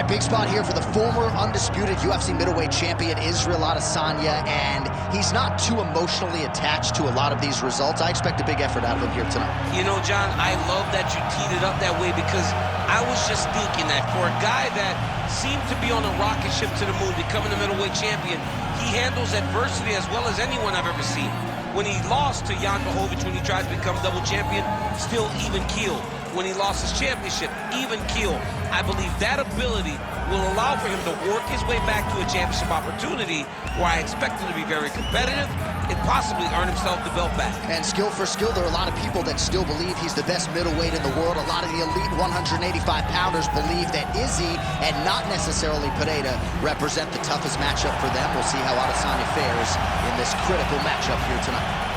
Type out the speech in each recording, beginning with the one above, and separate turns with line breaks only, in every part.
All right, big spot here for the former undisputed UFC middleweight champion, Israel Adesanya, and he's not too emotionally attached to a lot of these results. I expect a big effort out of him here tonight.
You know, John, I love that you teed it up that way because I was just thinking that for a guy that seemed to be on a rocket ship to the moon, becoming a middleweight champion, he handles adversity as well as anyone I've ever seen. When he lost to Jan Blachowicz, when he tried to become double champion, still even keeled. When he lost his championship, even keel. I believe that ability will allow for him to work his way back to a championship opportunity where I expect him to be very competitive and possibly earn himself the belt back.
And skill for skill, there are a lot of people that still believe he's the best middleweight in the world. A lot of the elite 185-pounders believe that Izzy and not necessarily Pereira represent the toughest matchup for them. We'll see how Adesanya fares in this critical matchup here tonight.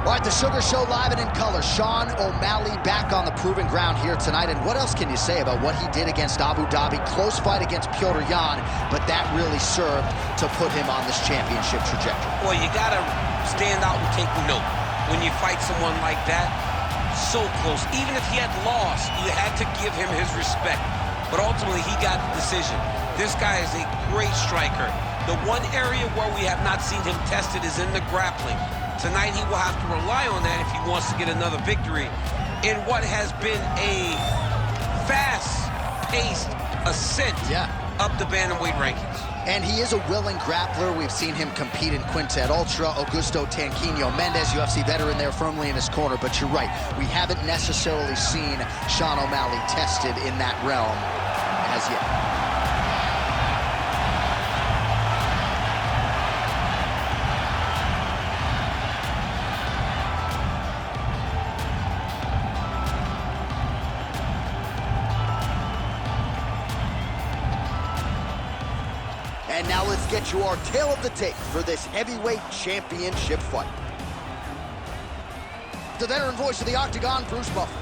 All right, the Sugar Show live and in color. Sean O'Malley back on the proven ground here tonight. And what else can you say about what he did against Abu Dhabi? Close fight against Petr Yan, but that really served to put him on this championship trajectory.
Boy, you gotta stand out and take note when you fight someone like that. So close. Even if he had lost, you had to give him his respect. But ultimately, he got the decision. This guy is a great striker. The one area where we have not seen him tested is in the grappling. Tonight, he will have to rely on that if he wants to get another victory in what has been a fast-paced ascent up the bantamweight rankings.
And he is a willing grappler. We've seen him compete in Quintet Ultra, Augusto Tanquinho, Mendez, UFC veteran there firmly in his corner. But you're right, we haven't necessarily seen Sean O'Malley tested in that realm as yet. And now let's get you our tail of the tape for this heavyweight championship fight. The veteran voice of the Octagon, Bruce Buffer.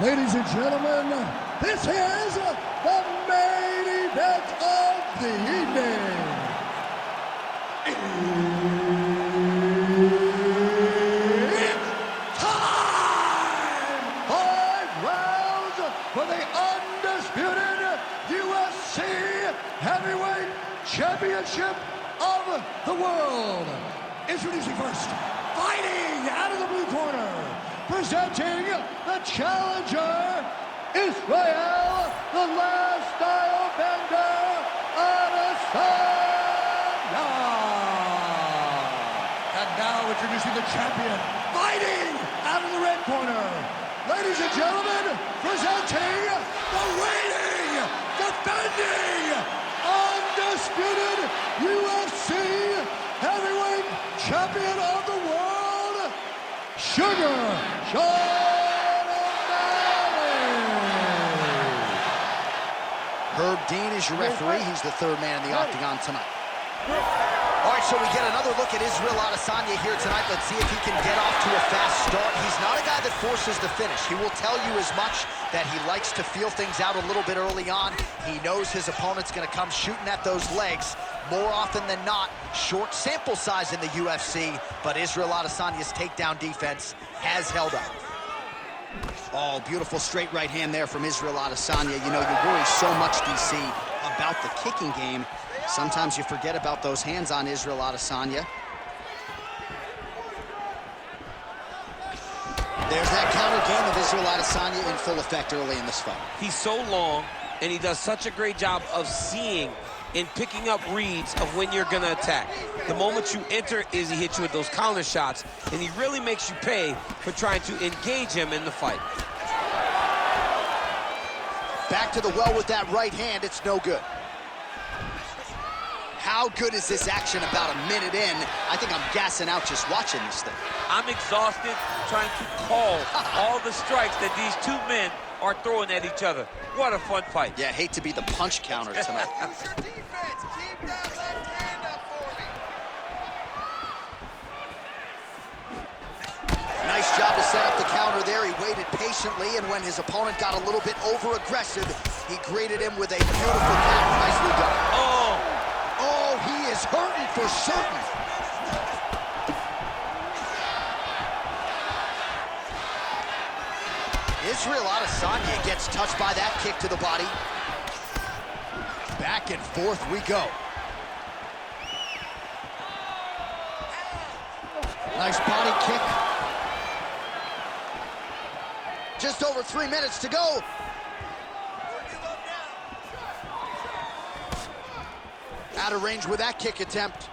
Ladies and gentlemen, this is the main event of the evening. It's time! 5 rounds for the undisputed UFC Heavyweight Championship of the world. Introducing first, fighting out of the blue corner, presenting the challenger, Israel, the last style bender, Adesanya. And now introducing the champion, fighting out of the red corner. Ladies and gentlemen, presenting the reigning, defending, undisputed UFC heavyweight champion of the world, Sugar Sean O'Malley.
Herb Dean is your referee. He's the third man in the Octagon tonight. All right, so we get another look at Israel Adesanya here tonight. Let's see if he can get off to a fast start. He's not a guy that forces the finish. He will tell you as much that he likes to feel things out a little bit early on. He knows his opponent's going to come shooting at those legs. More often than not, short sample size in the UFC, but Israel Adesanya's takedown defense has held up. Oh, beautiful straight right hand there from Israel Adesanya. You know, you worry so much, DC, about the kicking game. Sometimes you forget about those hands on Israel Adesanya. There's that counter game of Israel Adesanya in full effect early in this fight.
He's so long, and he does such a great job of seeing and picking up reads of when you're going to attack. The moment you enter is he hits you with those counter shots, and he really makes you pay for trying to engage him in the fight.
Back to the well with that right hand. It's no good. How good is this action about a minute in? I think I'm gassing out just watching this thing.
I'm exhausted trying to call all the strikes that these two men are throwing at each other. What a fun fight.
Yeah, hate to be the punch counter tonight. Nice job to set up the counter there. He waited patiently, and when his opponent got a little bit over-aggressive, he greeted him with a beautiful counter. Nicely done. Oh, he is hurting for certain. Israel Adesanya gets touched by that kick to the body. Back and forth we go. Nice body kick. Just over 3 minutes to go. Out of range with that kick attempt.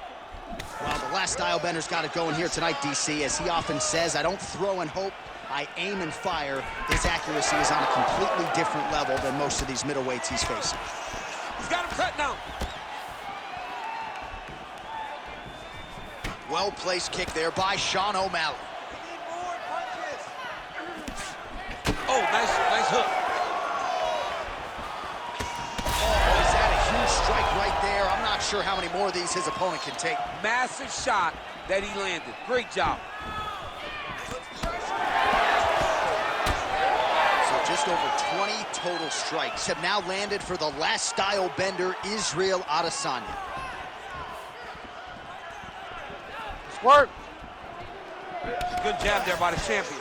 Well, the last style bender's got it going here tonight, DC. As he often says, I don't throw and hope, I aim and fire. His accuracy is on a completely different level than most of these middleweights he's facing.
He's got him cut now.
Well-placed kick there by Sean O'Malley.
Oh, nice hook.
Oh, he's had a huge strike right there. I'm not sure how many more of these his opponent can take.
Massive shot that he landed. Great job.
So just over 20 total strikes have now landed for the last style bender, Israel Adesanya.
Squirt. Good jab there by the champion.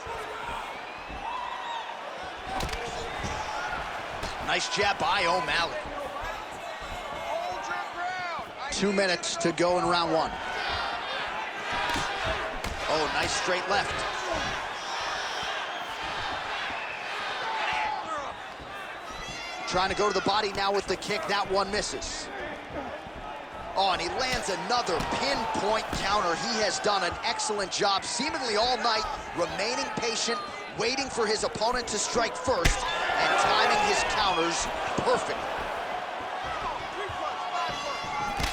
Nice jab by O'Malley. 2 minutes to go in round one. Oh, nice straight left. Trying to go to the body now with the kick. That one misses. Oh, and he lands another pinpoint counter. He has done an excellent job, seemingly all night, remaining patient, waiting for his opponent to strike first, and timing his counters perfectly.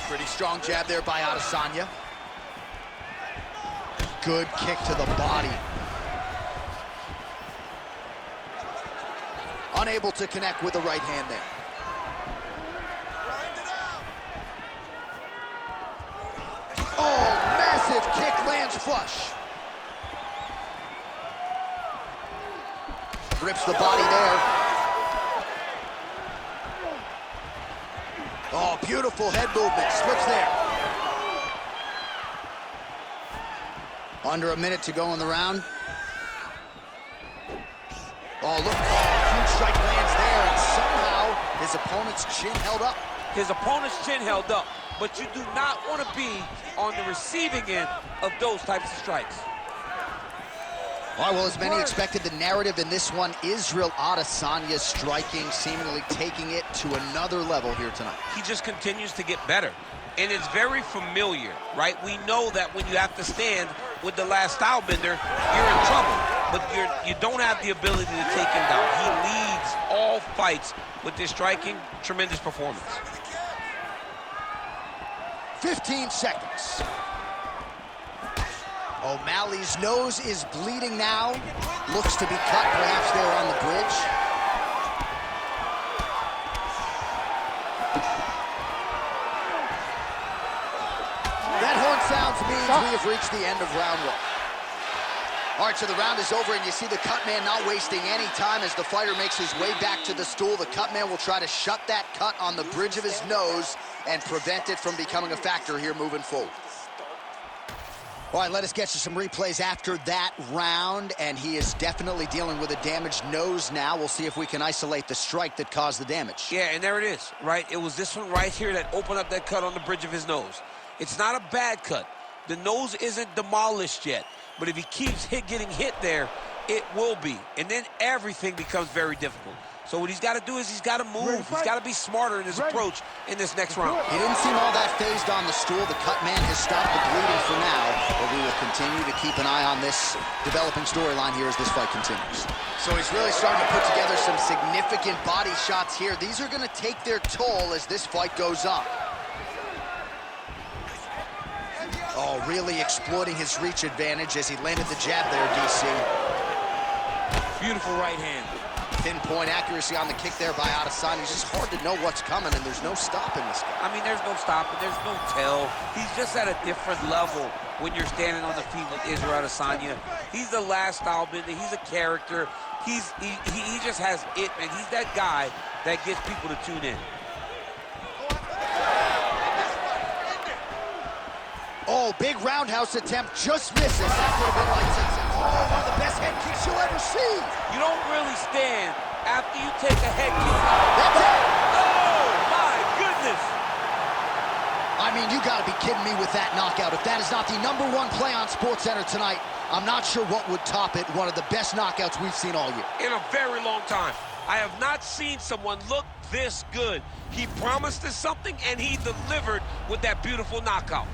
Pretty strong jab there by Adesanya. Good kick to the body. Unable to connect with the right hand there. Oh, massive kick lands flush. Rips the body there. Oh, beautiful head movement. Slips there. Under a minute to go in the round. Oh, look. Oh, huge strike lands there, and somehow his opponent's chin held up.
His opponent's chin held up, but you do not want to be on the receiving end of those types of strikes.
All right, well, as many expected, the narrative in this one, Israel Adesanya striking, seemingly taking it to another level here tonight.
He just continues to get better, and it's very familiar, right? We know that when you have to stand with the last style bender, you're in trouble, but you don't have the ability to take him down. He leads all fights with this striking, tremendous performance.
15 seconds. O'Malley's nose is bleeding now. Looks to be cut perhaps there on the bridge. That horn sounds means we have reached the end of round one. All right, so the round is over, and you see the cut man not wasting any time as the fighter makes his way back to the stool. The cut man will try to shut that cut on the bridge of his nose and prevent it from becoming a factor here moving forward. All right, let us get you some replays after that round, and he is definitely dealing with a damaged nose now. We'll see if we can isolate the strike that caused the damage.
Yeah, and there it is, right? It was this one right here that opened up that cut on the bridge of his nose. It's not a bad cut. The nose isn't demolished yet, but if he keeps getting hit there, it will be. And then everything becomes very difficult. So what he's got to do is he's got to move. He's got to be smarter in his approach in this next round.
He didn't seem all that phased on the stool. The cut man has stopped the bleeding for now, but we will continue to keep an eye on this developing storyline here as this fight continues. So he's really starting to put together some significant body shots here. These are going to take their toll as this fight goes on. Oh, really exploiting his reach advantage as he landed the jab there, DC.
Beautiful right hand.
Pinpoint accuracy on the kick there by Adesanya. It's just hard to know what's coming, and there's no stopping this guy.
I mean, there's no stopping, there's no tell. He's just at a different level when you're standing on the feet with Israel Adesanya. He's the last style bender. He's a character. He just has it, man. He's that guy that gets people to tune in.
Oh, big roundhouse attempt, just misses. That would have been like one of the best head kicks you'll ever see.
You don't really stand after you take a head kick.
That's it.
Oh, my goodness.
I mean, you gotta be kidding me with that knockout. If that is not the #1 play on SportsCenter tonight, I'm not sure what would top it. One of the best knockouts we've seen all year.
In a very long time. I have not seen someone look this good. He promised us something, and he delivered with that beautiful knockout.